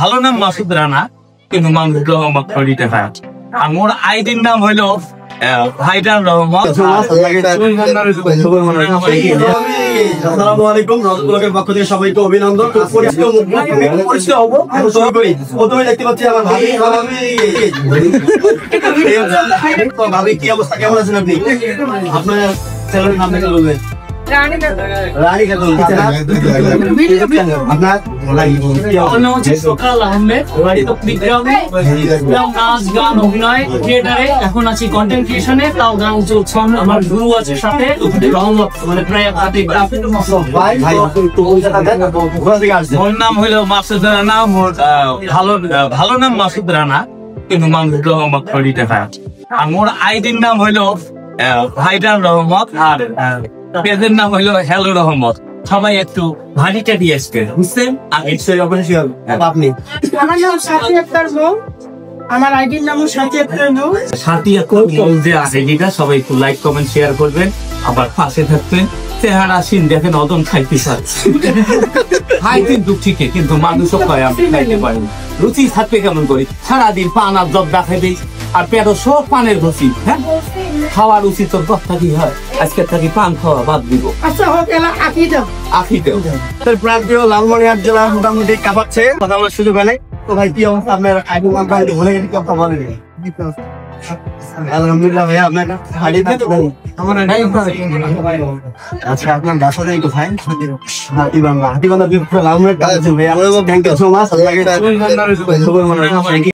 ভালো নাম মাসুদ রানা, কিন্তু মানুষ রহমত করিতে হয়। আর মোর আইডির নাম হইল ভাইডার রহমত। আসসালামু আলাইকুম, নজরুলের পক্ষ থেকে সবাইকে অভিনন্দন। পরিচিত হবো প্রথমে দেখতে পাচ্ছি আমার ভাবি। কি অবস্থা, কেমন আছেন আপনি? আপনার ছেলের নাম দেখে বলবেন। রানী খাতুন। আপনার সকাল আহমেদ, নাচ গান অভিনয় থিয়েটারে, এখন আছি কন্টেন্ট ক্রিয়েশনে, তাও গান চলছে। আমার গুরু আছে সাথে রহমত, মানে প্রায় মোর নাম হইল মাসুদ রানা। মোর ভালো নাম মাসুদ রানা, কিন্তু মানুষ রহমত করিতে হয়। আর মোর আইডির নাম হইল ভাইডার রহমত, আর পেজের নাম হইল হ্যালো রহমত। সবাই একটু ভারীটা দিয়ে আসবে, বুঝছেন? আপনি? আমার নাম সাথী আক্তার নূর, আমার আইডির নাম সাথী আক্তার নূর। সাথী আক্তার নূর যে আইডিটা, সবাই একটু লাইক কমেন্ট শেয়ার করবেন, আবার পাশে থাকবেন। চেহারা সিন দেখেন অদম খাইতে চায়, খাই কিন্তু ঠিকই, কিন্তু মানুষও কয় আমি খাইতে পারি। রুচি থাকবে কেমন করি? সারাদিন পান আর জব্দা খাই দিই, আর পেটও সব পানের রুচি। হ্যাঁ, খাওয়ার উচিত তোর কথা কি হয়? আজকে থাকি পান খাওয়া বাদ দিব। আচ্ছা হোক, এলা আঁকি দাও। আখিতেও প্রান্তীয় লালমনিরহাট জেলা মোটামুটি কাঁপাচ্ছে, কথা বলার সুযোগ হয় নাই। তো ভাই কি অবস্থা আপনার? আইডির নামটা ভুলে গেছি, কথা বলেন। আলহামদুলিল্লাহ ভাইয়া, আপনার আচ্ছা, আপনার বাসা যাই কোথায়? হাতিবান্ধা। লালমনিরহাট ভাইয়া, থ্যাংক ইউ সো মাচ।